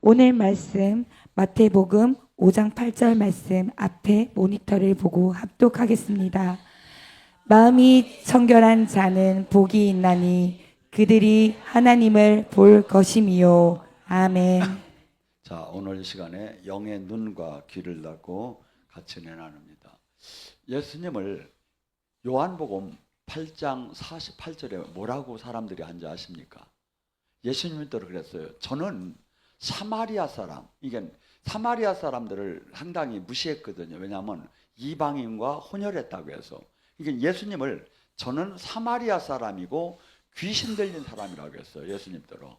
오늘 말씀 마태복음 5장 8절 말씀 앞에 모니터를 보고 합독하겠습니다. 마음이 청결한 자는 복이 있나니 그들이 하나님을 볼 것임이요. 아멘. 자, 오늘 이 시간에 영의 눈과 귀를 닫고 같이 나눕니다. 예수님을 요한복음 8장 48절에 뭐라고 사람들이 앉아 아십니까? 예수님이 또 그랬어요. 저는 사마리아 사람, 이게 사마리아 사람들을 상당히 무시했거든요. 왜냐하면 이방인과 혼혈했다고 해서. 이게 예수님을 저는 사마리아 사람이고 귀신 들린 사람이라고 했어요. 예수님대로.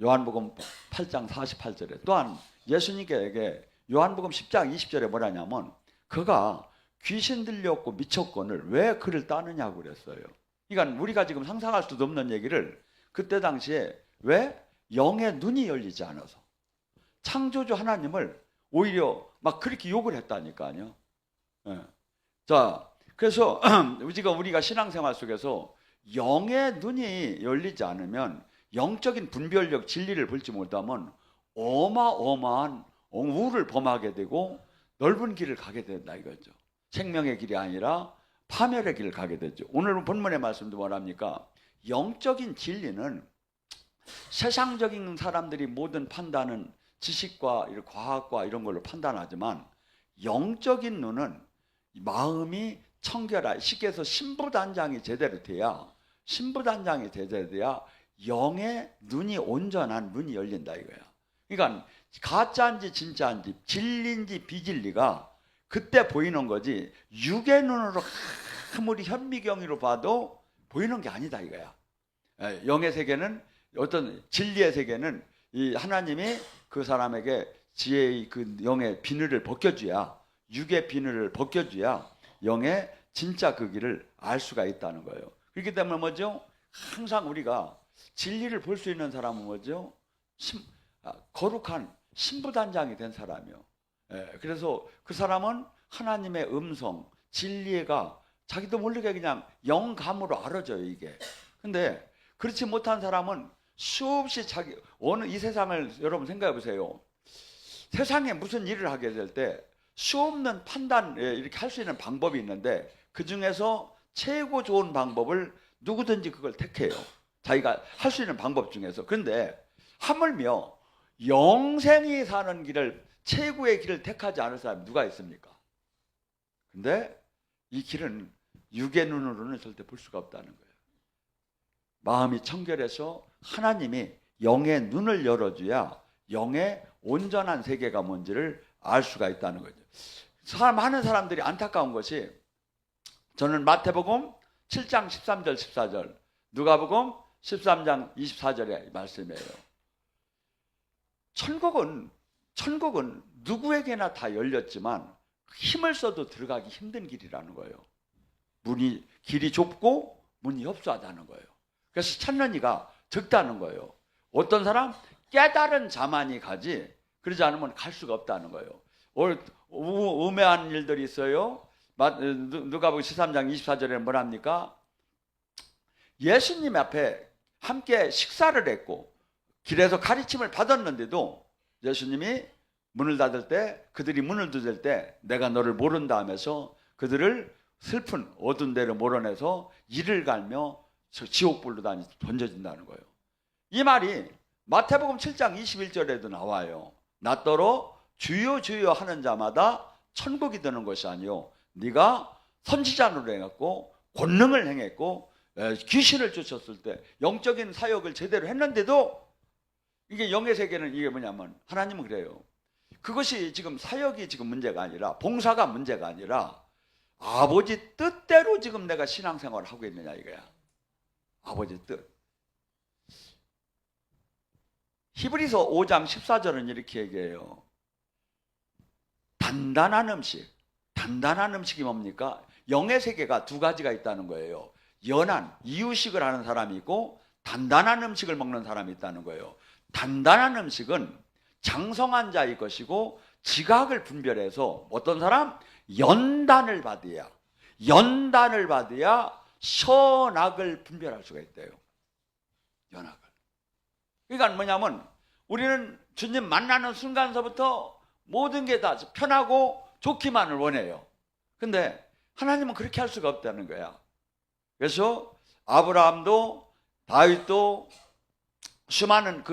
요한복음 8장 48절에 또한 예수님께 요한복음 10장 20절에 뭐라냐면 그가 귀신 들렸고 미쳤건을 왜 그를 따느냐고 그랬어요. 그러니까 우리가 지금 상상할 수도 없는 얘기를 그때 당시에 왜 영의 눈이 열리지 않아서 창조주 하나님을 오히려 막 그렇게 욕을 했다니까요. 예. 자, 그래서 지금 우리가 신앙생활 속에서 영의 눈이 열리지 않으면 영적인 분별력 진리를 볼지 못하면 어마어마한 우를 범하게 되고 넓은 길을 가게 된다 이거죠. 생명의 길이 아니라 파멸의 길을 가게 되죠. 오늘 본문의 말씀도 뭐랍니까? 영적인 진리는 세상적인 사람들이 모든 판단은 지식과 과학과 이런 걸로 판단하지만 영적인 눈은 마음이 청결하, 쉽게 해서 신부단장이 제대로 돼야 영의 눈이 온전한 눈이 열린다 이거야. 그러니까 가짜인지 진짜인지 진리인지 비진리가 그때 보이는 거지 육의 눈으로 아무리 현미경으로 봐도 보이는 게 아니다 이거야. 영의 세계는 어떤 진리의 세계는 이 하나님이 그 사람에게 지혜의 그 영의 비늘을 벗겨줘야 육의 비늘을 벗겨줘야 영의 진짜 그 길을 알 수가 있다는 거예요. 그렇기 때문에 뭐죠? 항상 우리가 진리를 볼 수 있는 사람은 뭐죠? 거룩한 신부단장이 된 사람이요. 그래서 그 사람은 하나님의 음성, 진리가 자기도 모르게 그냥 영감으로 알아져요 이게. 근데 그렇지 못한 사람은 수없이 어느 이 세상을 여러분 생각해 보세요. 세상에 무슨 일을 하게 될 때 수없는 판단 이렇게 할 수 있는 방법이 있는데 그 중에서 최고 좋은 방법을 누구든지 그걸 택해요. 자기가 할 수 있는 방법 중에서. 그런데 하물며 영생이 사는 길을 최고의 길을 택하지 않을 사람이 누가 있습니까? 근데 이 길은 육의 눈으로는 절대 볼 수가 없다는 거예요. 마음이 청결해서 하나님이 영의 눈을 열어줘야 영의 온전한 세계가 뭔지를 알 수가 있다는 거죠. 많은 사람들이 안타까운 것이 저는 마태복음 7장 13절 14절 누가복음 13장 24절의 말씀이에요. 천국은 누구에게나 다 열렸지만 힘을 써도 들어가기 힘든 길이라는 거예요. 길이 좁고 문이 협소하다는 거예요. 그래서 찾는 이가 적다는 거예요. 어떤 사람 깨달은 자만이 가지 그러지 않으면 갈 수가 없다는 거예요. 우매한 일들이 있어요. 누가복음 13장 24절에 뭐랍니까? 예수님 앞에 함께 식사를 했고 길에서 가르침을 받았는데도 예수님이 문을 닫을 때 그들이 문을 두들 때 내가 너를 모른다 하면서 그들을 슬픈 어두운 데로 몰아내서 이를 갈며 지옥불로 던져진다는 거예요. 이 말이 마태복음 7장 21절에도 나와요. 나더러 주여 주여 하는 자마다 천국이 되는 것이 아니요 네가 선지자로 행했고 권능을 행했고 귀신을 쫓았을 때 영적인 사역을 제대로 했는데도 이게 영의 세계는 이게 뭐냐면 하나님은 그래요. 그것이 지금 사역이 지금 문제가 아니라 봉사가 문제가 아니라 아버지 뜻대로 지금 내가 신앙생활을 하고 있느냐 이거야. 아버지 뜻. 히브리서 5장 14절은 이렇게 얘기해요. 단단한 음식이 뭡니까? 영의 세계가 두 가지가 있다는 거예요. 연한 이유식을 하는 사람이 있고 단단한 음식을 먹는 사람이 있다는 거예요. 단단한 음식은 장성한 자의 것이고 지각을 분별해서 어떤 사람? 연단을 받아야 선악을 분별할 수가 있대요. 연악을. 그러니까 뭐냐면 우리는 주님 만나는 순간서부터 모든 게 다 편하고 좋기만을 원해요. 근데 하나님은 그렇게 할 수가 없다는 거야. 그래서 아브라함도 다윗도 수많은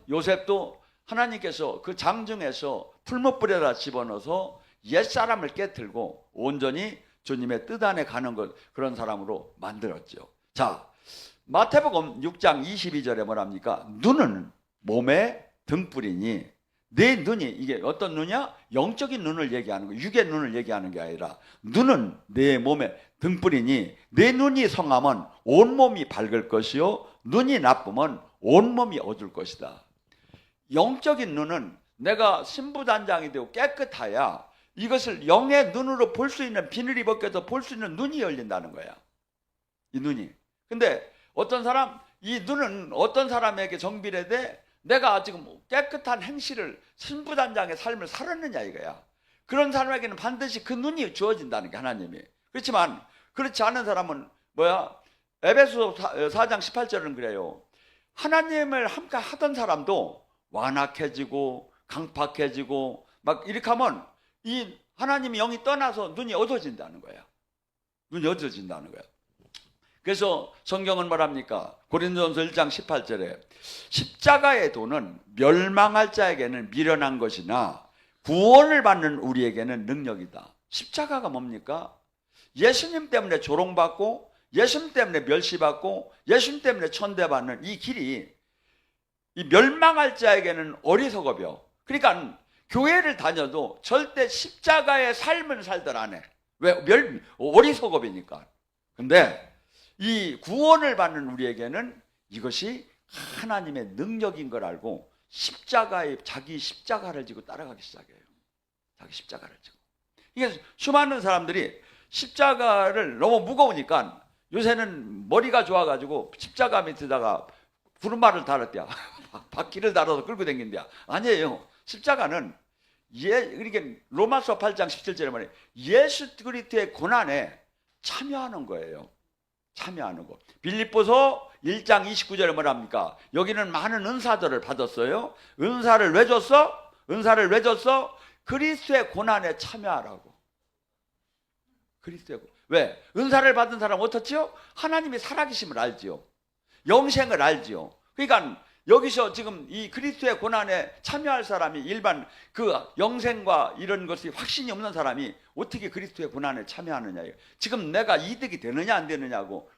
요셉도 하나님께서 그 장중에서 풀무불에다 집어넣어서 옛사람을 깨뜨리고 온전히 주님의 뜻 안에 가는 것, 그런 사람으로 만들었죠. 자, 마태복음 6장 22절에 뭐랍니까? 눈은 몸의 등불이니, 내 눈이, 이게 어떤 눈이야? 영적인 눈을 얘기하는 거, 육의 눈을 얘기하는 게 아니라, 눈은 내 몸의 등불이니 내 눈이 성하면 온몸이 밝을 것이요 눈이 나쁘면 온몸이 어두울 것이다. 영적인 눈은 내가 신부단장이 되고 깨끗해야 이것을 영의 눈으로 볼 수 있는, 비늘이 벗겨서 볼 수 있는 눈이 열린다는 거야. 이 눈이. 근데 어떤 사람, 이 눈은 어떤 사람에게 정비례돼 내가 지금 깨끗한 행실을, 신부단장의 삶을 살았느냐 이거야. 그런 사람에게는 반드시 그 눈이 주어진다는 게 하나님이. 그렇지만 그렇지 않은 사람은 뭐야? 에베소 4장 18절은 그래요. 하나님을 함께 하던 사람도 완악해지고 강팍해지고 막 이렇게 하면 이 하나님의 영이 떠나서 눈이 어두워진다는 거야. 눈이 어두워진다는 거야. 그래서 성경은 뭐랍니까? 고린도전서 1장 18절에 십자가의 도는 멸망할 자에게는 미련한 것이나 구원을 받는 우리에게는 능력이다. 십자가가 뭡니까? 예수님 때문에 조롱받고 예수님 때문에 멸시받고 예수님 때문에 천대받는 이 길이, 이 멸망할 자에게는 어리석어벼. 그러니까 교회를 다녀도 절대 십자가의 삶을 살들 안 해. 왜? 어리석어비니까. 근데 이 구원을 받는 우리에게는 이것이 하나님의 능력인 걸 알고 자기 십자가를 지고 따라가기 시작해요. 자기 십자가를 지고. 이게 수많은 사람들이 십자가를 너무 무거우니까 요새는 머리가 좋아가지고 십자가 밑에다가 구름말을 달았대요. 바퀴를 달아서 끌고 다닌대요. 아니에요. 십자가는 그러니까 로마서 8장 17절에 말해 예수 그리스도의 고난에 참여하는 거예요. 참여하는 거. 빌립보서 1장 29절에 뭐랍니까? 여기는 많은 은사들을 받았어요. 은사를 왜 줬어? 은사를 왜 줬어? 그리스도의 고난에 참여하라고. 그리스도의 왜? 은사를 받은 사람은 어떻지요? 하나님의 살아계심을 알지요. 영생을 알지요. 그러니까 여기서 지금 이 그리스도의 고난에 참여할 사람이, 일반 그 영생과 이런 것이 확신이 없는 사람이 어떻게 그리스도의 고난에 참여하느냐. 지금 내가 이득이 되느냐 안 되느냐고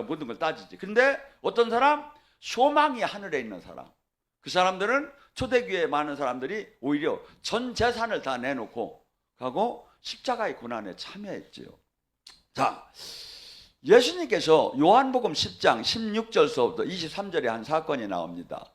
모든 걸 따지지. 근데 어떤 사람, 소망이 하늘에 있는 사람, 그 사람들은 초대교회에 많은 사람들이 오히려 전 재산을 다 내놓고 가고 십자가의 고난에 참여했지요. 자, 예수님께서 요한복음 10장 16절서부터 23절에 한 사건이 나옵니다.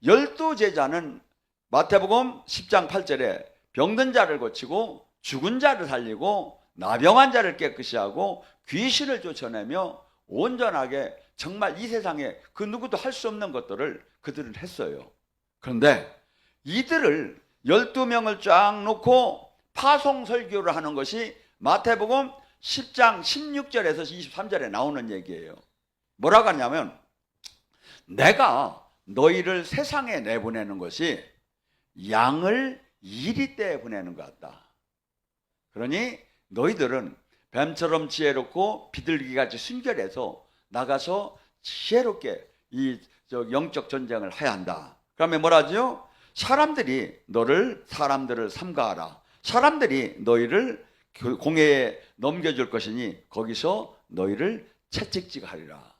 12제자는 마태복음 10장 8절에 병든 자를 고치고 죽은 자를 살리고 나병한 자를 깨끗이 하고 귀신을 쫓아내며 온전하게, 정말 이 세상에 그 누구도 할 수 없는 것들을 그들은 했어요. 그런데 이들을 12명을 쫙 놓고 파송 설교를 하는 것이 마태복음 10장 16절에서 23절에 나오는 얘기예요. 뭐라고 하냐면, 내가 너희를 세상에 내보내는 것이 양을 이리 때 보내는 것 같다. 그러니 너희들은 뱀처럼 지혜롭고 비둘기같이 순결해서 나가서 지혜롭게 이 영적 전쟁을 해야 한다. 그러면 뭐라죠? 사람들을 삼가하라. 사람들이 너희를 공회에 넘겨줄 것이니 거기서 너희를 채찍질하리라.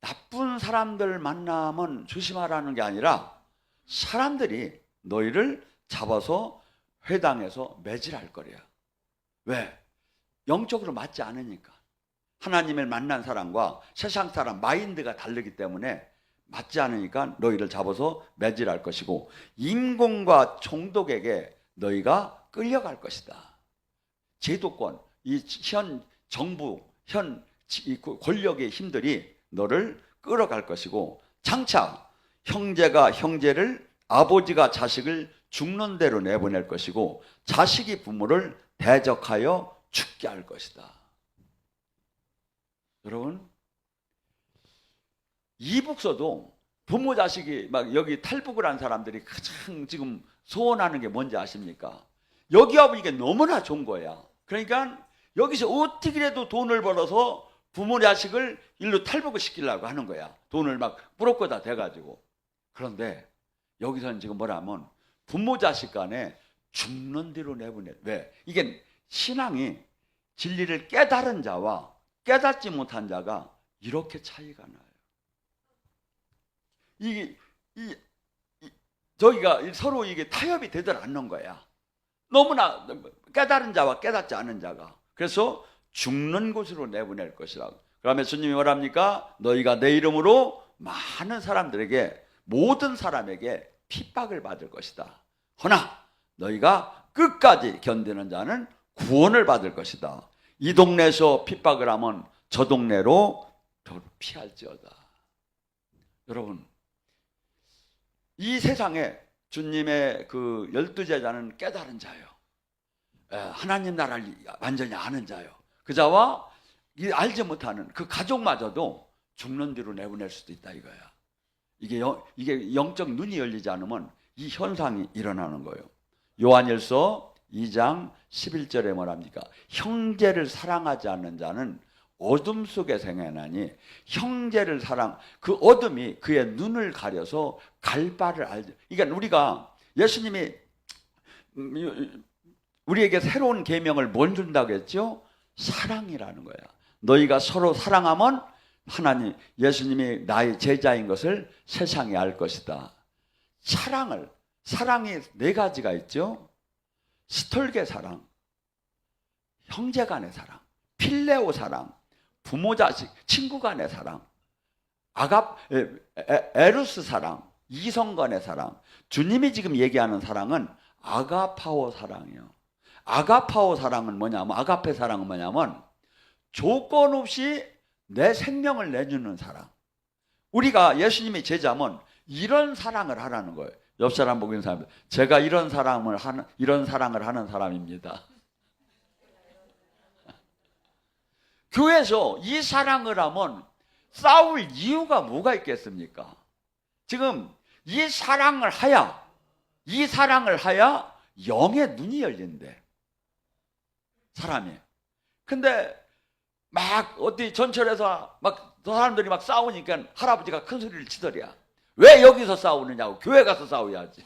나쁜 사람들 만나면 조심하라는 게 아니라 사람들이 너희를 잡아서 회당에서 매질할 거래요. 왜? 영적으로 맞지 않으니까. 하나님을 만난 사람과 세상 사람 마인드가 다르기 때문에 맞지 않으니까 너희를 잡아서 매질할 것이고, 임금과 총독에게 너희가 끌려갈 것이다. 제도권, 이 현 정부, 현 권력의 힘들이 너를 끌어갈 것이고, 장차 형제가 형제를, 아버지가 자식을 죽는 대로 내보낼 것이고, 자식이 부모를 대적하여 죽게 할 것이다. 여러분, 이북서도 부모 자식이 막 여기 탈북을 한 사람들이 가장 지금 소원하는 게 뭔지 아십니까? 여기 와보면 이게 너무나 좋은 거야. 그러니까 여기서 어떻게라도 돈을 벌어서 부모 자식을 일로 탈북을 시키려고 하는 거야. 돈을 막 부럽고다 대가지고. 그런데 여기서는 지금 뭐라면 부모 자식 간에 죽는 뒤로 내보내. 왜? 이게 신앙이 진리를 깨달은 자와 깨닫지 못한 자가 이렇게 차이가 나요. 저희가 서로 이게 타협이 되질 않는 거야. 너무나 깨달은 자와 깨닫지 않은 자가. 그래서 죽는 곳으로 내보낼 것이라고. 그러면 주님이 뭐랍니까? 너희가 내 이름으로 많은 사람들에게, 모든 사람에게 핍박을 받을 것이다. 허나 너희가 끝까지 견디는 자는 구원을 받을 것이다. 이 동네에서 핍박을 하면 저 동네로 피할지어다. 여러분, 이 세상에 주님의 그 12제자는 깨달은 자예요. 하나님 나라를 완전히 아는 자예요. 그 자와 알지 못하는 그 가족마저도 죽는 뒤로 내보낼 수도 있다 이거야. 이게 영적 눈이 열리지 않으면 이 현상이 일어나는 거예요. 요한일서 2장 11절에 뭐랍니까? 형제를 사랑하지 않는 자는 어둠 속에 생애나니 형제를 그 어둠이 그의 눈을 가려서 갈 바를 알지. 그러니까 우리가 예수님이 우리에게 새로운 계명을 뭘 준다고 했죠? 사랑이라는 거야. 너희가 서로 사랑하면 하나님, 예수님이 나의 제자인 것을 세상이 알 것이다. 사랑이 네 가지가 있죠. 스톨게 사랑, 형제 간의 사랑, 필레오 사랑, 부모 자식, 친구 간의 사랑, 에루스 사랑, 이성 간의 사랑. 주님이 지금 얘기하는 사랑은 아가파오 사랑이에요. 아가파오 사랑은 뭐냐면, 아가페 사랑은 뭐냐면 조건 없이 내 생명을 내주는 사랑. 우리가 예수님의 제자면 이런 사랑을 하라는 거예요. 옆 사람 보고 있는 사람, 제가 이런 사랑을 하는 사람입니다. 교회에서 이 사랑을 하면 싸울 이유가 뭐가 있겠습니까? 지금 이 사랑을 하야 영의 눈이 열린대, 사람이. 근데 막 어디 전철에서 막 사람들이 막 싸우니까 할아버지가 큰 소리를 치더랴. 왜 여기서 싸우느냐고. 교회 가서 싸워야지.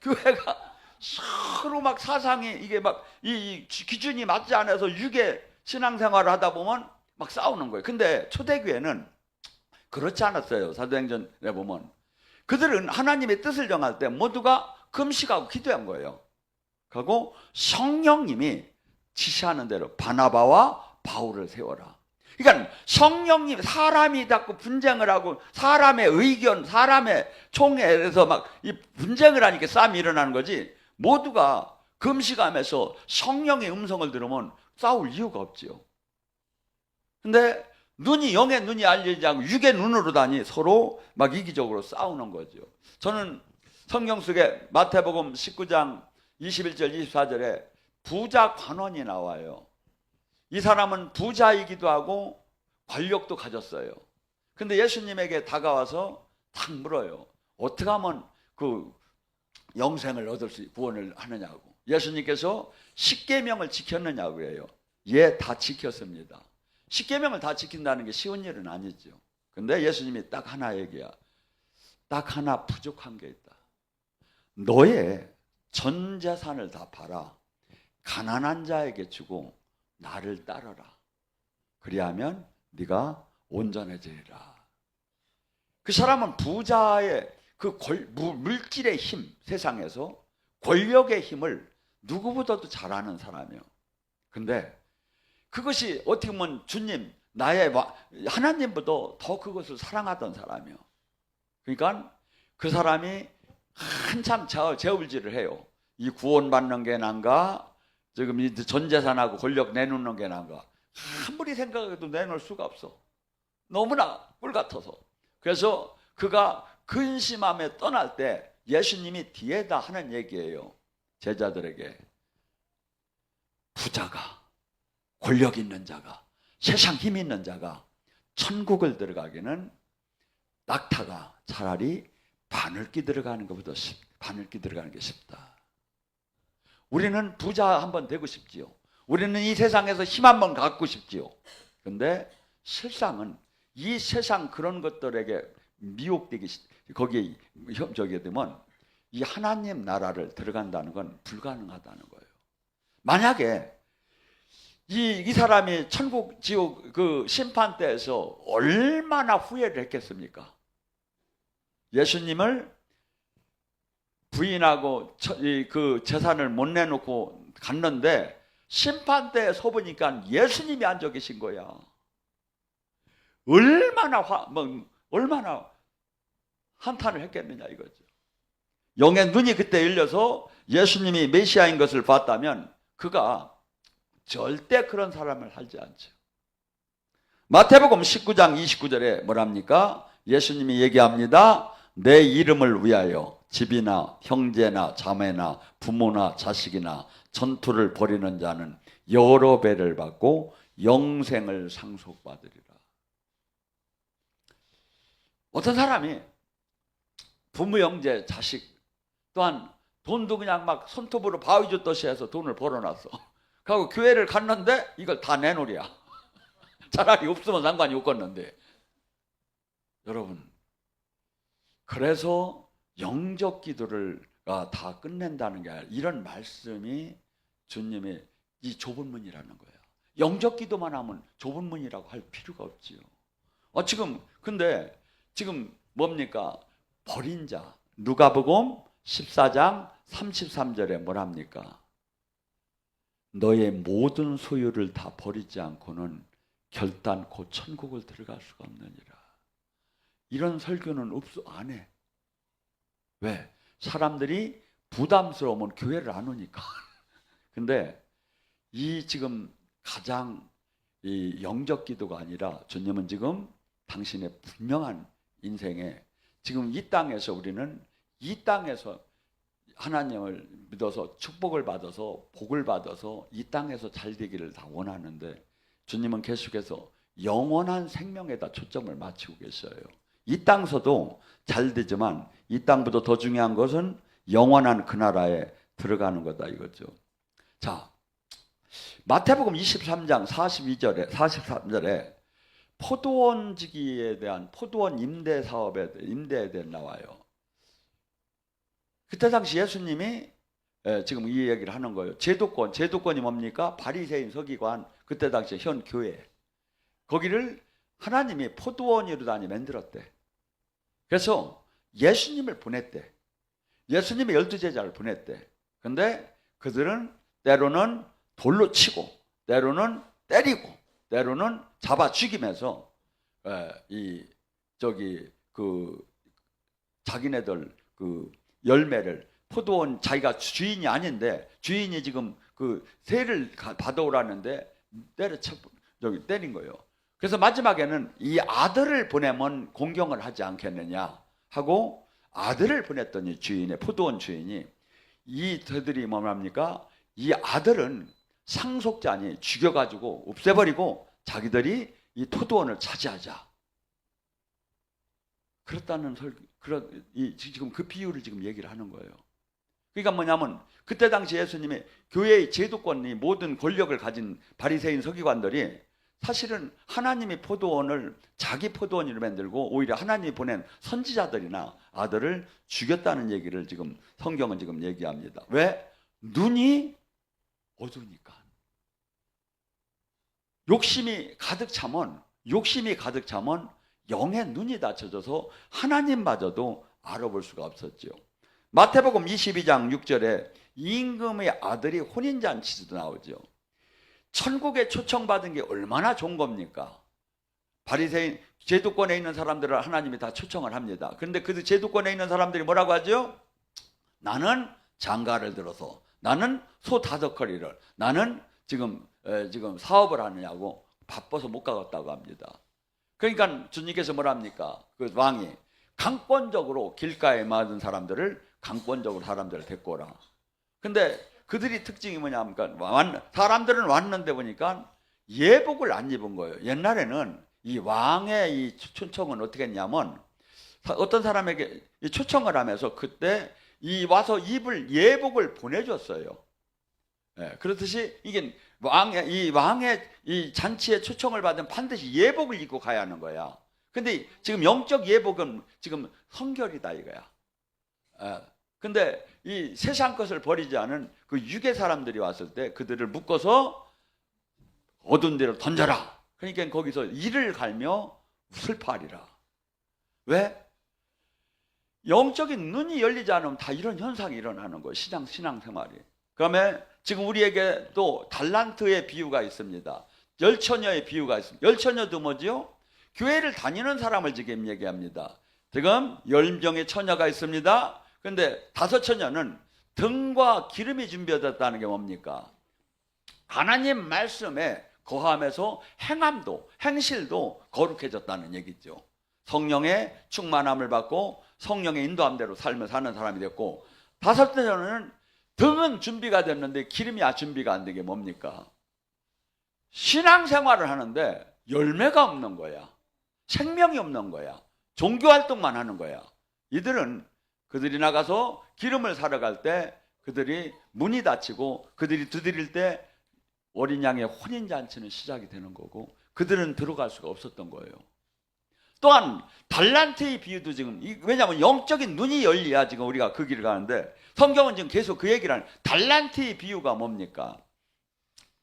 교회가 서로 막 사상이 이게 막 이 기준이 맞지 않아서 유괴 신앙생활을 하다 보면 막 싸우는 거예요. 근데 초대교회는 그렇지 않았어요. 사도행전에 보면 그들은 하나님의 뜻을 정할 때 모두가 금식하고 기도한 거예요. 그리고 성령님이 지시하는 대로 바나바와 바울을 세워라. 그러니까 성령님, 사람이 자꾸 분쟁을 하고 사람의 의견, 사람의 총회에서 막 이 분쟁을 하니까 싸움이 일어나는 거지, 모두가 금식하면서 성령의 음성을 들으면 싸울 이유가 없지요. 근데 영의 눈이 알리지 않고 육의 눈으로 다니 서로 막 이기적으로 싸우는 거죠. 저는 성경 속에 마태복음 19장 21절 24절에 부자 관원이 나와요. 이 사람은 부자이기도 하고 권력도 가졌어요. 근데 예수님에게 다가와서 딱 물어요. 어떻게 하면 그 영생을 얻을 수, 구원을 하느냐고. 예수님께서 십계명을 지켰느냐고 해요. 예, 다 지켰습니다. 십계명을 다 지킨다는 게 쉬운 일은 아니죠. 근데 예수님이 딱 하나 얘기야. 딱 하나 부족한 게 있다. 너의 전 재산을 다 팔아 가난한 자에게 주고 나를 따르라. 그리하면 네가 온전해지리라. 그 사람은 부자의 그 물질의 힘, 세상에서 권력의 힘을 누구보다도 잘 아는 사람이에요. 근데 그것이 어떻게 보면 주님, 나의 하나님보다 더 그것을 사랑하던 사람이에요. 그러니까 그 사람이 한참 재울질을 해요. 이 구원받는 게 난가, 지금 이 전 재산하고 권력 내놓는 게 난가. 아무리 생각해도 내놓을 수가 없어. 너무나 꿀 같아서. 그래서 그가 근심함에 떠날 때 예수님이 뒤에다 하는 얘기예요. 제자들에게. 부자가, 권력 있는 자가, 세상 힘 있는 자가 천국을 들어가기는 낙타가 차라리 바늘기 들어가는 것보다 바늘기 들어가는 게 쉽다. 우리는 부자 한번 되고 싶지요. 우리는 이 세상에서 힘 한번 갖고 싶지요. 근데 실상은 이 세상 그런 것들에게 미혹되기, 거기에 저기 되면 이 하나님 나라를 들어간다는 건 불가능하다는 거예요. 만약에 이 사람이 천국 지옥 그 심판대에서 얼마나 후회를 했겠습니까? 예수님을 부인하고 그 재산을 못 내놓고 갔는데 심판대에 서 보니까 예수님이 앉아 계신 거야. 얼마나 한탄을 했겠느냐 이거죠. 영의 눈이 그때 열려서 예수님이 메시아인 것을 봤다면 그가 절대 그런 사람을 하지 않죠. 마태복음 19장 29절에 뭐랍니까? 예수님이 얘기합니다. 내 이름을 위하여 집이나 형제나 자매나 부모나 자식이나 전투를 벌이는 자는 여러 배를 받고 영생을 상속받으리라. 어떤 사람이 부모, 형제, 자식 또한 돈도 그냥 막 손톱으로 바위 줬듯이 해서 돈을 벌어놨어. 그리고 교회를 갔는데 이걸 다 내놓으랴. 차라리 없으면 상관이 없겠는데. 여러분, 그래서 영적 기도를 다 끝낸다는 게 아니라 이런 말씀이 주님의 이 좁은 문이라는 거예요. 영적 기도만 하면 좁은 문이라고 할 필요가 없지요. 근데 지금 뭡니까? 버린 자. 누가복음 14장 33절에 뭐랍니까? 너의 모든 소유를 다 버리지 않고는 결단코 천국을 들어갈 수가 없느니라. 이런 설교는 안 해. 왜? 사람들이 부담스러우면 교회를 안 오니까. 근데 이 지금 가장 이 영적 기도가 아니라 주님은 지금 당신의 분명한 인생에 지금 이 땅에서 우리는 이 땅에서 하나님을 믿어서 축복을 받아서 복을 받아서 이 땅에서 잘 되기를 다 원하는데 주님은 계속해서 영원한 생명에다 초점을 맞추고 계셔요. 이 땅서도 잘 되지만 이 땅보다 더 중요한 것은 영원한 그 나라에 들어가는 거다 이거죠. 자, 마태복음 23장 43절에 포도원지기에 대한 포도원 임대 사업에 임대에 대해 나와요. 그때 당시 예수님이 지금 이 얘기를 하는 거예요. 제도권이 뭡니까? 바리새인 서기관, 그때 당시 현 교회. 거기를 하나님이 포도원으로 만들었대. 그래서 예수님을 보냈대. 예수님의 12제자를 보냈대. 근데 그들은 때로는 돌로 치고, 때로는 때리고, 때로는 잡아 죽이면서 자기네들 그 열매를 포도원 자기가 주인이 아닌데 주인이 지금 그 세를 받아오라는데 때린 거예요. 그래서 마지막에는 이 아들을 보내면 공경을 하지 않겠느냐 하고 아들을 보냈더니 포도원 주인이 저들이 뭐랍니까? 이 아들은 상속자니 죽여가지고 없애버리고 자기들이 이 포도원을 차지하자. 지금 그 비유를 지금 얘기를 하는 거예요. 그러니까 뭐냐면 그때 당시 예수님이 교회의 제도권이 모든 권력을 가진 바리새인 서기관들이 사실은 하나님이 포도원을 자기 포도원으로 만들고 오히려 하나님이 보낸 선지자들이나 아들을 죽였다는 얘기를 지금 성경은 지금 얘기합니다. 왜? 눈이 어두우니까. 욕심이 가득 차면 영의 눈이 닫혀져서 하나님마저도 알아볼 수가 없었죠. 마태복음 22장 6절에 임금의 아들이 혼인잔치도 나오죠. 천국에 초청받은 게 얼마나 좋은 겁니까? 바리새인 제도권에 있는 사람들을 하나님이 다 초청을 합니다. 그런데 그 제도권에 있는 사람들이 뭐라고 하죠? 나는 장가를 들어서, 나는 소 5거리를, 나는 지금 사업을 하느냐고 바빠서 못 가겠다고 합니다. 그러니까 주님께서 뭐랍니까? 그 왕이 강권적으로 길가에 맞은 사람들을 데리고 오라. 근데 그들이 특징이 뭐냐면 사람들은 왔는데 보니까 예복을 안 입은 거예요. 옛날에는 이 왕의 이 초청은 어떻게 했냐면 어떤 사람에게 이 초청을 하면서 그때 이 와서 입을 예복을 보내줬어요. 예, 그렇듯이 이게 왕의 이 잔치에 초청을 받으면 반드시 예복을 입고 가야 하는 거야. 근데 지금 영적 예복은 지금 성결이다 이거야. 예, 근데 이 세상 것을 버리지 않은 그 유괴 사람들이 왔을 때 그들을 묶어서 어두운 데로 던져라. 그러니까 거기서 이를 갈며 슬퍼하리라. 왜? 영적인 눈이 열리지 않으면 다 이런 현상이 일어나는 거예요. 신앙생활이. 그다음에 지금 우리에게 또 달란트의 비유가 있습니다. 열처녀의 비유가 있습니다. 열처녀도 뭐지요? 교회를 다니는 사람을 지금 얘기합니다. 지금 10명의 처녀가 있습니다. 근데 5처녀는 등과 기름이 준비되었다는 게 뭡니까? 하나님 말씀에 거하면서 행실도 거룩해졌다는 얘기죠. 성령의 충만함을 받고 성령의 인도함대로 삶을 사는 사람이 됐고, 5처녀는 등은 준비가 됐는데 기름이 준비가 안 되게 뭡니까? 신앙생활을 하는데 열매가 없는 거야. 생명이 없는 거야. 종교활동만 하는 거야. 그들이 나가서 기름을 사러 갈 때 그들이 문이 닫히고 그들이 두드릴 때 어린 양의 혼인잔치는 시작이 되는 거고 그들은 들어갈 수가 없었던 거예요. 또한 달란트의 비유도 지금, 왜냐하면 영적인 눈이 열려야 지금 우리가 그 길을 가는데, 성경은 지금 계속 그 얘기를 하는, 달란트의 비유가 뭡니까?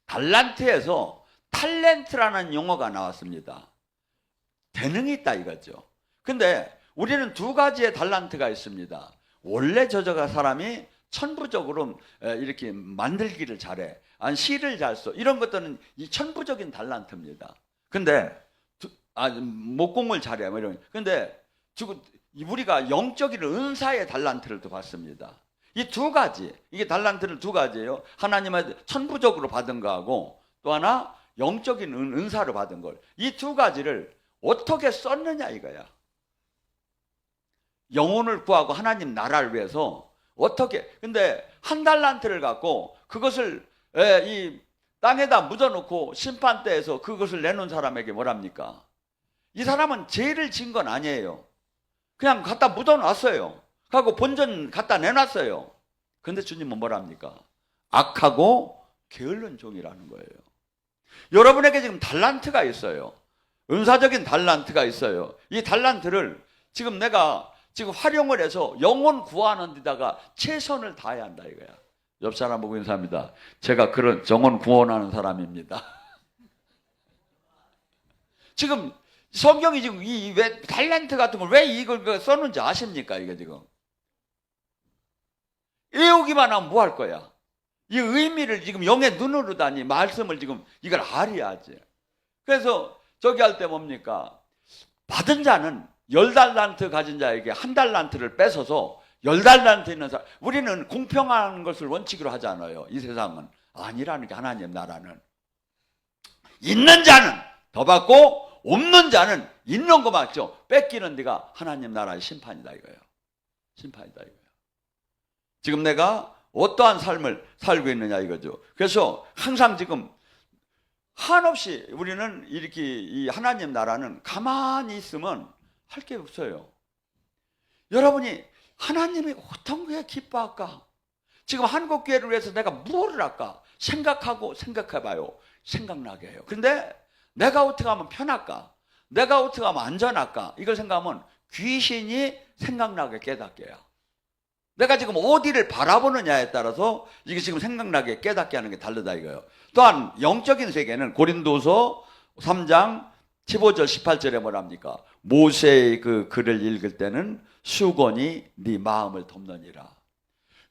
달란트에서 탤런트라는 용어가 나왔습니다. 재능이 있다 이거죠. 근데 우리는 2가지의 달란트가 있습니다. 원래 저자가 사람이 천부적으로 이렇게 만들기를 잘해, 시를 잘 써, 이런 것들은 이 천부적인 달란트입니다. 근데 목공을 잘해, 뭐 이런. 근데 우리가 영적인 은사의 달란트를 또 받습니다. 이 2가지, 이게 달란트는 2가지예요. 하나님의 천부적으로 받은 거하고 또 하나 영적인 은사를 받은 걸. 이 2가지를 어떻게 썼느냐 이거야. 영혼을 구하고 하나님 나라를 위해서 어떻게. 근데 1달란트를 갖고 그것을 이 땅에다 묻어놓고 심판대에서 그것을 내놓은 사람에게 뭐랍니까? 이 사람은 죄를 지은 건 아니에요. 그냥 갖다 묻어놨어요. 하고 본전 갖다 내놨어요. 근데 주님은 뭐랍니까? 악하고 게을른 종이라는 거예요. 여러분에게 지금 달란트가 있어요. 은사적인 달란트가 있어요. 이 달란트를 지금 내가 활용을 해서 영혼 구하는 데다가 최선을 다해야 한다 이거야. 옆 사람 보고 인사합니다. 제가 그런 영혼 구원하는 사람입니다. 지금 성경이 지금 왜 달란트 같은 걸 왜 이걸 썼는지 아십니까? 이게 지금 외우기만 하면 뭐 할 거야? 이 의미를 지금 영의 눈으로 다니 말씀을 지금 이걸 알아야지. 그래서 저기 할 때 뭡니까? 받은 자는 10달란트 가진 자에게 1달란트를 뺏어서 10달란트 있는 사람. 우리는 공평한 것을 원칙으로 하지 않아요. 이 세상은 아니라는 게 하나님 나라는. 있는 자는 더 받고 없는 자는 있는 거 맞죠? 뺏기는 데가 하나님 나라의 심판이다 이거예요. 심판이다 이거예요. 지금 내가 어떠한 삶을 살고 있느냐 이거죠. 그래서 항상 지금 한없이 우리는 이렇게 이 하나님 나라는 가만히 있으면 할 게 없어요. 여러분이 하나님이 어떤 거에 기뻐할까? 지금 한국교회를 위해서 내가 무엇을 할까? 생각해봐요. 생각나게 해요. 근데 내가 어떻게 하면 편할까? 내가 어떻게 하면 안전할까? 이걸 생각하면 귀신이 생각나게 깨닫게 해요. 내가 지금 어디를 바라보느냐에 따라서 이게 지금 생각나게 깨닫게 하는 게 다르다 이거예요. 또한 영적인 세계는 고린도서 3장 15절 18절에 뭐랍니까? 모세의 그 글을 읽을 때는 수건이 네 마음을 덮느니라.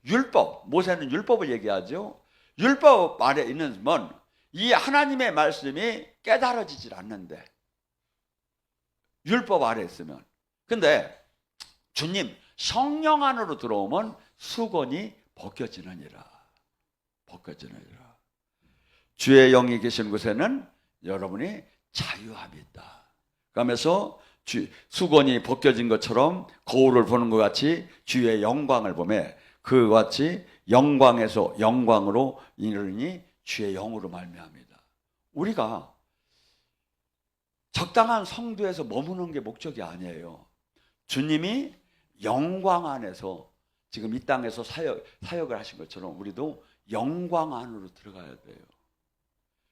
율법, 모세는 율법을 얘기하죠. 율법 아래 있는 이 하나님의 말씀이 깨달아지질 않는데 율법 아래 있으면. 근데 주님 성령 안으로 들어오면 수건이 벗겨지느니라. 벗겨지느니라. 주의 영이 계신 곳에는 여러분이 자유함이 있다. 그러면서 수건이 벗겨진 것처럼 거울을 보는 것 같이 주의 영광을 보며 그와 같이 영광에서 영광으로 이르니 주의 영으로 말미암이다. 우리가 적당한 성도에서 머무는 게 목적이 아니에요. 주님이 영광 안에서 지금 이 땅에서 사역을 하신 것처럼 우리도 영광 안으로 들어가야 돼요.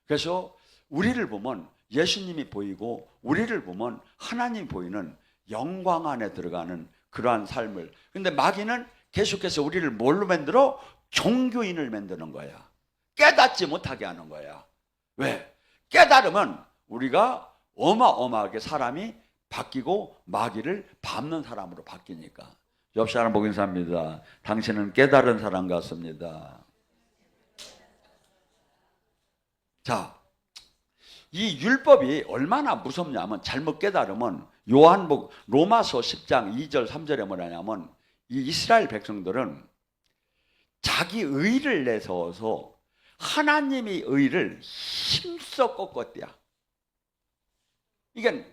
그래서 우리를 보면 예수님이 보이고 우리를 보면 하나님이 보이는 영광 안에 들어가는 그러한 삶을. 근데 마귀는 계속해서 우리를 뭘로 만들어? 종교인을 만드는 거야. 깨닫지 못하게 하는 거야. 왜? 깨달으면 우리가 어마어마하게 사람이 바뀌고 마귀를 밟는 사람으로 바뀌니까. 옆 사람 보고 인사합니다. 당신은 깨달은 사람 같습니다. 자, 이 율법이 얼마나 무섭냐면 잘못 깨달으면 요한복 로마서 10장 2절 3절에 뭐냐면 이 이스라엘 백성들은 자기 의를 내세워서 하나님의 의를 힘써 꺾었대요. 이게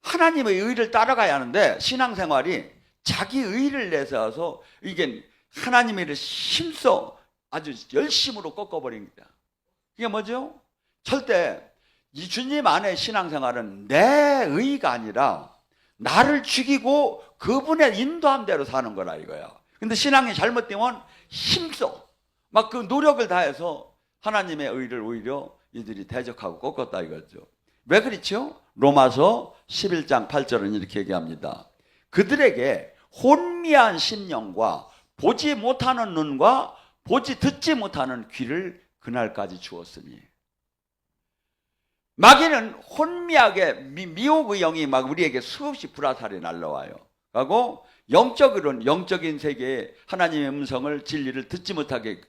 하나님의 의를 따라가야 하는데 신앙생활이 자기 의를 내세워서 이게 하나님의 의를 힘써 아주 열심으로 꺾어버린 거다. 이게 뭐죠? 절대 이 주님 안에 신앙생활은 내 의가 아니라 나를 죽이고 그분의 인도함 대로 사는 거라 이거야. 근데 신앙이 잘못되면 힘써 막 그 노력을 다해서 하나님의 의를 오히려 이들이 대적하고 꺾었다 이거죠. 왜 그렇죠? 로마서 11장 8절은 이렇게 얘기합니다. 그들에게 혼미한 심령과 보지 못하는 눈과 듣지 못하는 귀를 그날까지 주었으니. 마귀는 혼미하게 미혹의 영이 막 우리에게 수없이 불화살이 날라와요. 하고 영적으로는 영적인 세계에 하나님의 음성을 진리를 듣지 못하게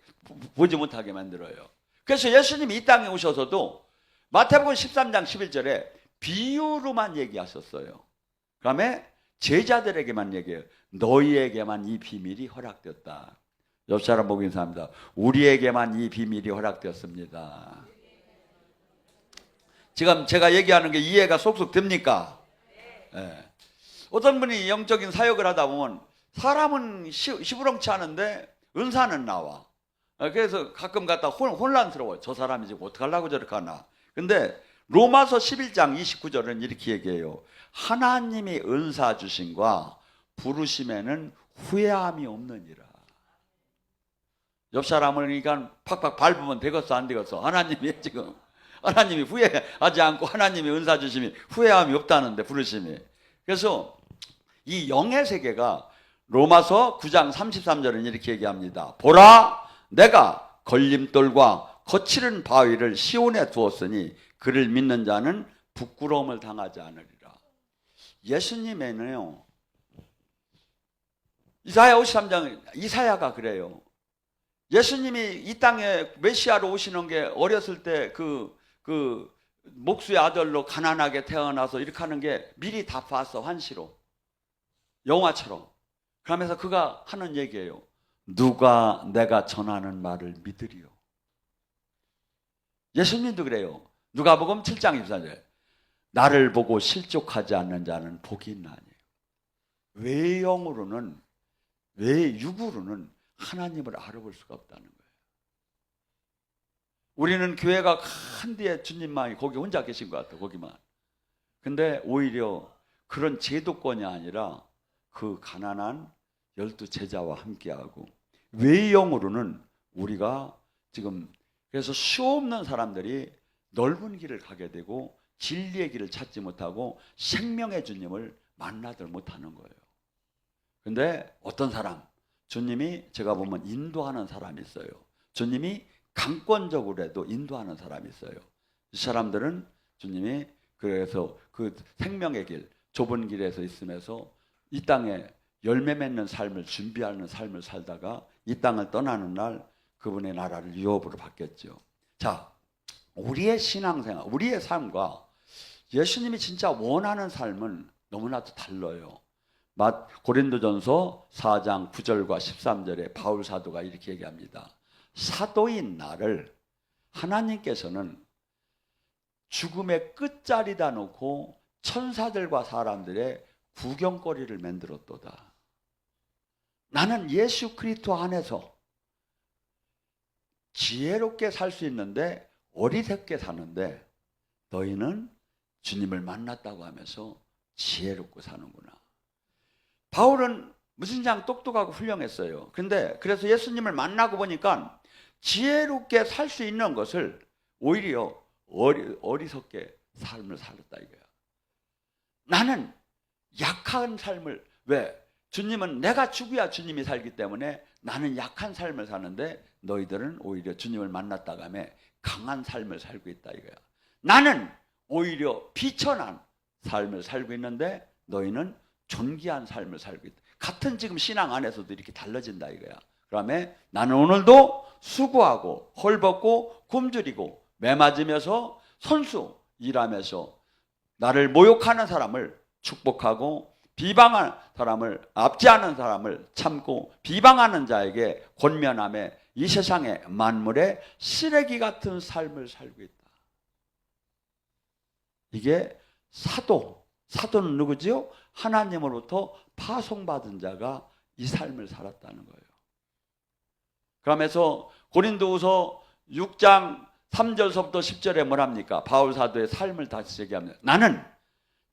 보지 못하게 만들어요. 그래서 예수님이 이 땅에 오셔서도 마태복음 13장 11절에 비유로만 얘기하셨어요. 그 다음에 제자들에게만 얘기해요. 너희에게만 이 비밀이 허락되었다. 옆 사람 보고 인사합니다. 우리에게만 이 비밀이 허락되었습니다. 지금 제가 얘기하는 게 이해가 쏙쏙 됩니까? 네. 어떤 분이 영적인 사역을 하다 보면 사람은 시부렁치 않은데 은사는 나와. 그래서 가끔 갖다 혼란스러워요. 저 사람이 지금 어떡하려고 저렇게 하나. 근데 로마서 11장 29절은 이렇게 얘기해요. 하나님이 은사 주심과 부르심에는 후회함이 없느니라. 옆 사람을 그러니까 팍팍 밟으면 되겠어 안 되겠어? 하나님이 후회하지 않고 하나님이 은사 주심이 후회함이 없다는데 부르심이. 그래서 이 영의 세계가 로마서 9장 33절은 이렇게 얘기합니다. 보라 내가 걸림돌과 거칠은 바위를 시온에 두었으니 그를 믿는 자는 부끄러움을 당하지 않으리라. 예수님에는요. 이사야 53장 이사야가 그래요. 예수님이 이 땅에 메시아로 오시는 게 어렸을 때 그 목수의 아들로 가난하게 태어나서 이렇게 하는 게 미리 다 봤어. 환시로 영화처럼. 그러면서 그가 하는 얘기예요. 누가 내가 전하는 말을 믿으리요. 예수님도 그래요. 누가복음 7장 24절 나를 보고 실족하지 않는 자는 복이 있나니. 외형으로는 외육으로는 하나님을 알아볼 수가 없다는 거예요. 우리는 교회가 큰 데에 주님만이 거기 혼자 계신 것 같아요. 거기만. 근데 오히려 그런 제도권이 아니라 그 가난한 12 제자와 함께하고 외형으로는 우리가 지금 그래서 수없는 사람들이 넓은 길을 가게 되고 진리의 길을 찾지 못하고 생명의 주님을 만나들 못하는 거예요. 근데 어떤 사람 주님이 제가 보면 인도하는 사람이 있어요. 주님이 강권적으로라도 인도하는 사람이 있어요. 이 사람들은 주님이 그래서 그 생명의 길 좁은 길에서 있으면서 이 땅에 열매 맺는 삶을 준비하는 삶을 살다가 이 땅을 떠나는 날 그분의 나라를 유업으로 받겠죠. 자, 우리의 신앙생활, 우리의 삶과 예수님이 진짜 원하는 삶은 너무나도 달라요. 고린도전서 4장 9절과 13절에 바울 사도가 이렇게 얘기합니다. 사도인 나를 하나님께서는 죽음의 끝자리다 놓고 천사들과 사람들의 구경거리를 만들었도다. 나는 예수 그리스도 안에서 지혜롭게 살 수 있는데 어리석게 사는데 너희는 주님을 만났다고 하면서 지혜롭고 사는구나. 바울은 무진장 똑똑하고 훌륭했어요. 근데 그래서 예수님을 만나고 보니까 지혜롭게 살 수 있는 것을 오히려 어리석게 삶을 살았다 이거야. 나는 약한 삶을, 왜? 주님은 내가 죽어야 주님이 살기 때문에 나는 약한 삶을 사는데 너희들은 오히려 주님을 만났다가 강한 삶을 살고 있다 이거야. 나는 오히려 비천한 삶을 살고 있는데 너희는 존귀한 삶을 살고 있다. 같은 지금 신앙 안에서도 이렇게 달라진다 이거야. 그다음에 나는 오늘도 수고하고 헐벗고 굶주리고 매맞으면서 선수 일하면서 나를 모욕하는 사람을 축복하고 비방하는 사람을, 압제하는 사람을 참고 비방하는 자에게 권면하며 이 세상의 만물의 쓰레기 같은 삶을 살고 있다. 이게 사도는 누구지요? 하나님으로부터 파송받은 자가 이 삶을 살았다는 거예요. 그러면서 고린도후서 6장 3절서부터 10절에 뭐랍니까? 바울 사도의 삶을 다시 얘기합니다. 나는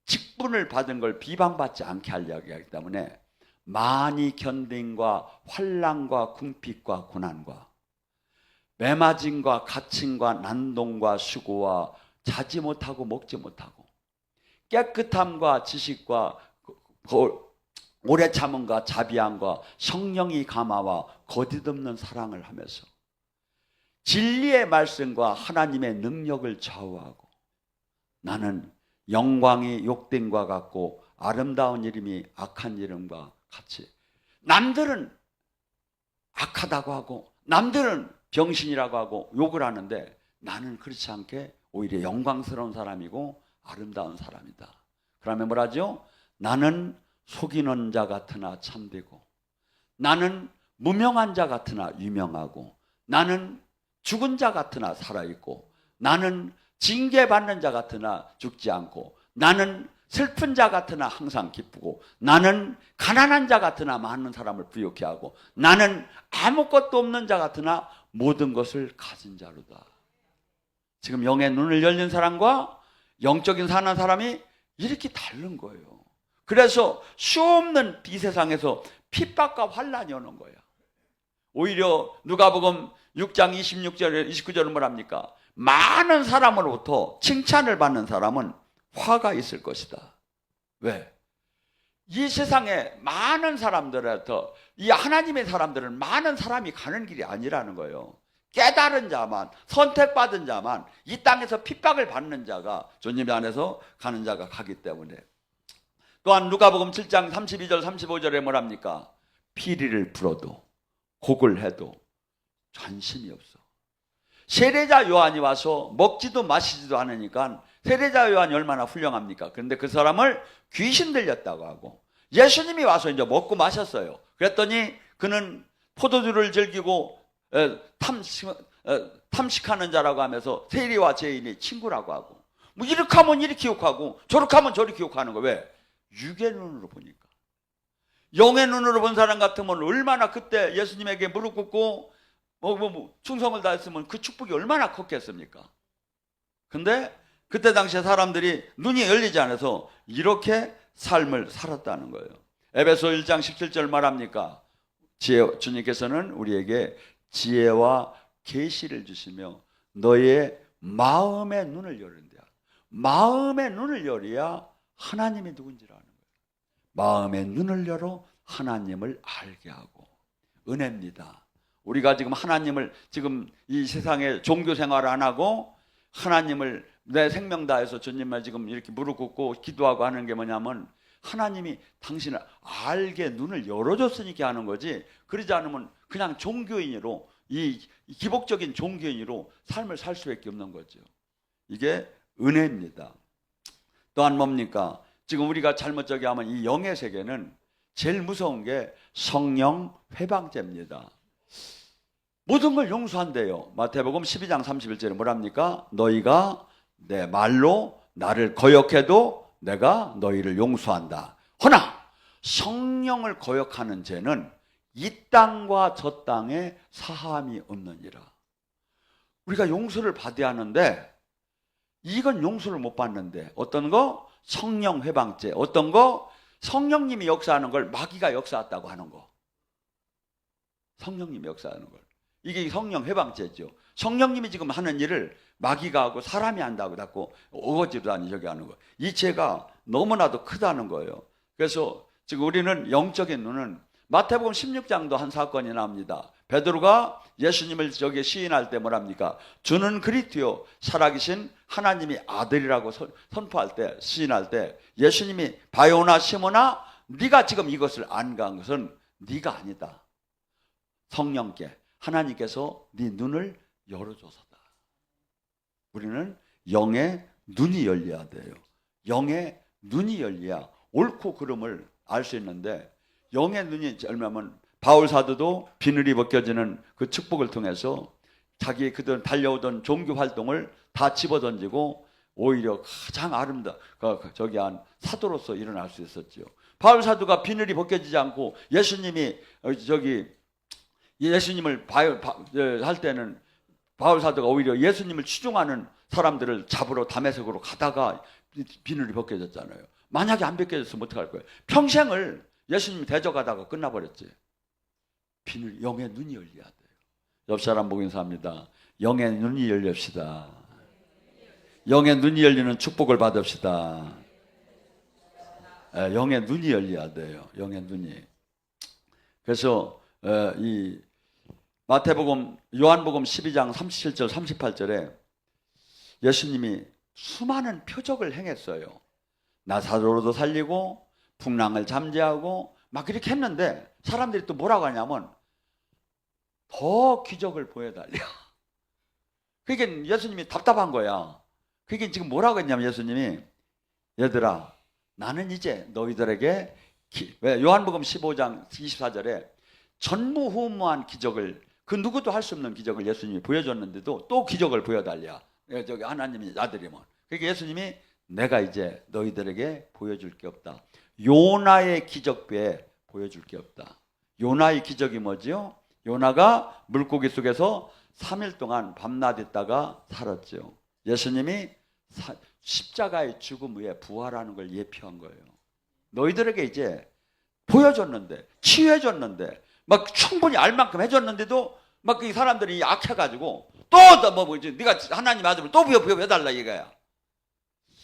직분을 받은 걸 비방받지 않게 하려고 하기 때문에 많이 견딘과 환난과 궁핍과 고난과 매맞음과 갇힘과 난동과 수고와 자지 못하고 먹지 못하고 깨끗함과 지식과 오래 참음과 자비함과 성령이 감화와 거짓없는 사랑을 하면서 진리의 말씀과 하나님의 능력을 좌우하고 나는 영광이 욕됨과 같고 아름다운 이름이 악한 이름과 같이, 남들은 악하다고 하고 남들은 병신이라고 하고 욕을 하는데 나는 그렇지 않게 오히려 영광스러운 사람이고 아름다운 사람이다. 그러면 뭐라죠? 나는 속이는 자 같으나 참되고 나는 무명한 자 같으나 유명하고 나는 죽은 자 같으나 살아있고 나는 징계받는 자 같으나 죽지 않고 나는 슬픈 자 같으나 항상 기쁘고 나는 가난한 자 같으나 많은 사람을 부유케 하고 나는 아무것도 없는 자 같으나 모든 것을 가진 자로다. 지금 영의 눈을 열린 사람과 영적인 사는 사람이 이렇게 다른 거예요. 그래서 수없는 이 세상에서 핍박과 환난이 오는 거예요. 오히려 누가복음 6장 26절 29절은 뭐랍니까? 많은 사람으로부터 칭찬을 받는 사람은 화가 있을 것이다. 왜? 이 세상에 많은 사람들한테, 이 하나님의 사람들은 많은 사람이 가는 길이 아니라는 거예요. 깨달은 자만, 선택받은 자만, 이 땅에서 핍박을 받는 자가 주님 안에서 가는 자가 가기 때문에. 또한 누가복음 7장 32절 35절에 뭐랍니까? 피리를 불어도 곡을 해도 관심이 없어. 세례자 요한이 와서 먹지도 마시지도 않으니까 세례자 요한이 얼마나 훌륭합니까? 그런데 그 사람을 귀신 들렸다고 하고 예수님이 와서 이제 먹고 마셨어요. 그랬더니 그는 포도주를 즐기고 탐식하는 자라고 하면서 세리와 죄인이 친구라고 하고 뭐 이렇게 하면 이렇게 욕하고 저렇게 하면 저렇게 욕하는 거. 왜? 육의 눈으로 보니까. 영의 눈으로 본 사람 같으면 얼마나 그때 예수님에게 무릎 꿇고 충성을 다했으면 그 축복이 얼마나 컸겠습니까? 근데 그때 당시에 사람들이 눈이 열리지 않아서 이렇게 삶을 살았다는 거예요. 에베소 1장 17절 말합니까? 주님께서는 우리에게 지혜와 계시를 주시며 너의 마음의 눈을 열는다. 마음의 눈을 열어야 하나님이 누군지를 아는 거예요. 마음의 눈을 열어 하나님을 알게 하고. 은혜입니다. 우리가 지금 하나님을 지금 이 세상에 종교 생활을 안 하고 하나님을 내 생명 다해서 주님을 지금 이렇게 무릎 꿇고 기도하고 하는 게 뭐냐면 하나님이 당신을 알게 눈을 열어줬으니까 하는 거지, 그러지 않으면 그냥 종교인으로 이 기복적인 종교인으로 삶을 살 수밖에 없는 거죠. 이게 은혜입니다. 또한 뭡니까? 지금 우리가 잘못되게 하면 이 영의 세계는 제일 무서운 게 성령 회방죄입니다. 모든 걸 용서한대요. 마태복음 12장 31절에 뭐랍니까? 너희가 내 말로 나를 거역해도 내가 너희를 용서한다. 허나 성령을 거역하는 죄는 이 땅과 저 땅에 사함이 없느니라. 우리가 용서를 받아야 하는데 이건 용서를 못 받는데 어떤 거? 성령 회방죄. 어떤 거? 성령님이 역사하는 걸 마귀가 역사했다고 하는 거. 성령님이 역사하는 걸. 이게 성령 해방죄죠. 성령님이 지금 하는 일을 마귀가 하고 사람이 한다고 자꾸 어거지로 하니 저기 하는 거. 이 죄가 너무나도 크다는 거예요. 그래서 지금 우리는 영적인 눈은 마태복음 16장도 한 사건이 나옵니다. 베드로가 예수님을 저기 시인할 때 뭐랍니까? 주는 그리스도요 살아계신 하나님이 아들이라고 선포할 때, 시인할 때 예수님이 바요나 시몬아 네가 지금 이것을 안간 것은 네가 아니다. 성령께 하나님께서 네 눈을 열어줘서다. 우리는 영의 눈이 열려야 돼요. 영의 눈이 열려야 옳고 그름을 알 수 있는데, 영의 눈이 열면 바울 사도도 비늘이 벗겨지는 그 축복을 통해서 자기 그들 달려오던 종교 활동을 다 집어던지고 오히려 가장 저기 한 사도로서 일어날 수 있었죠. 바울 사도가 비늘이 벗겨지지 않고 예수님을 할 때는 바울 사도가 오히려 예수님을 추종하는 사람들을 잡으러 다메섹으로 가다가 비늘이 벗겨졌잖아요. 만약에 안 벗겨졌으면 어떡할 거예요? 평생을 예수님이 대적하다가 끝나버렸지. 영의 눈이 열려야 돼요. 옆 사람 보고 인사합니다. 영의 눈이 열립시다. 영의 눈이 열리는 축복을 받읍시다. 영의 눈이 열려야 돼요. 영의 눈이. 그래서 이 요한복음 12장 37절 38절에 예수님이 수많은 표적을 행했어요. 나사로도 살리고 풍랑을 잠재우고 막 이렇게 했는데 사람들이 또 뭐라고 하냐면 더 기적을 보여달려. 그게 예수님이 답답한 거야. 그게 지금 뭐라고 했냐면 예수님이 얘들아 나는 이제 너희들에게 왜 요한복음 15장 24절에 전무후무한 기적을 그 누구도 할 수 없는 기적을 예수님이 보여줬는데도 또 기적을 보여달라. 저기 하나님이 아들이면. 그러니까 예수님이 내가 이제 너희들에게 보여줄 게 없다. 요나의 기적 외에 보여줄 게 없다. 요나의 기적이 뭐지요? 요나가 물고기 속에서 3일 동안 밤낮 있다가 살았죠. 예수님이 십자가의 죽음 후에 부활하는 걸 예표한 거예요. 너희들에게 이제 보여줬는데, 치유해줬는데, 막 충분히 알 만큼 해줬는데도 막 이 사람들이 약해가지고 네가 하나님 아들을 또 보여달라 이거야.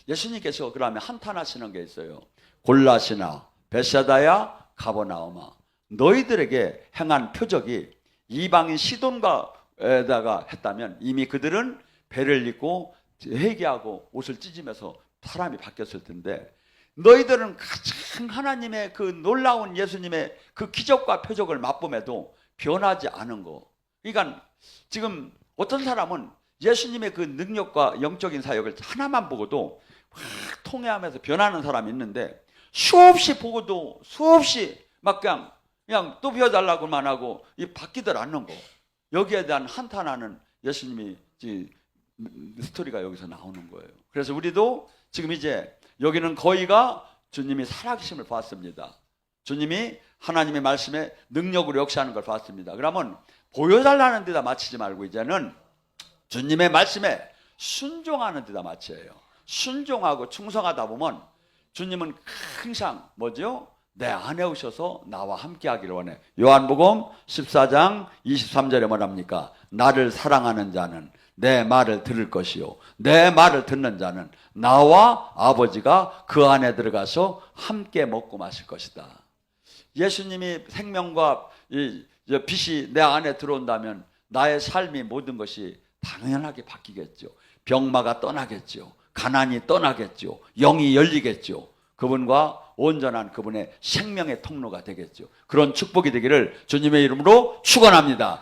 예수님께서 그러면 한탄하시는 게 있어요. 골라시나 베세다야 가버나우마 너희들에게 행한 표적이 이방인 시돈가에다가 했다면 이미 그들은 배를 입고 회개하고 옷을 찢으면서 사람이 바뀌었을 텐데 너희들은 가장 하나님의 그 놀라운 예수님의 그 기적과 표적을 맛봄에도 변하지 않은 거. 그러니까 지금 어떤 사람은 예수님의 그 능력과 영적인 사역을 하나만 보고도 막 통회하면서 변하는 사람이 있는데 수없이 보고도 수없이 막 그냥 또 비워달라고만 하고 바뀌들 않는 거. 여기에 대한 한탄하는 예수님이 스토리가 여기서 나오는 거예요. 그래서 우리도 지금 이제 여기는 거의가 주님이 살아계심을 봤습니다. 주님이 하나님의 말씀에 능력으로 역사하는 걸 봤습니다. 그러면 보여달라는 데다 맞추지 말고 이제는 주님의 말씀에 순종하는 데다 맞춰요. 순종하고 충성하다 보면 주님은 항상 뭐죠? 내 안에 오셔서 나와 함께 하기를 원해. 요한복음 14장 23절에 뭐랍니까? 나를 사랑하는 자는 내 말을 들을 것이요 내 말을 듣는 자는 나와 아버지가 그 안에 들어가서 함께 먹고 마실 것이다. 예수님이 생명과 빛이 내 안에 들어온다면 나의 삶이 모든 것이 당연하게 바뀌겠죠. 병마가 떠나겠죠. 가난이 떠나겠죠. 영이 열리겠죠. 그분과 온전한 그분의 생명의 통로가 되겠죠. 그런 축복이 되기를 주님의 이름으로 축원합니다.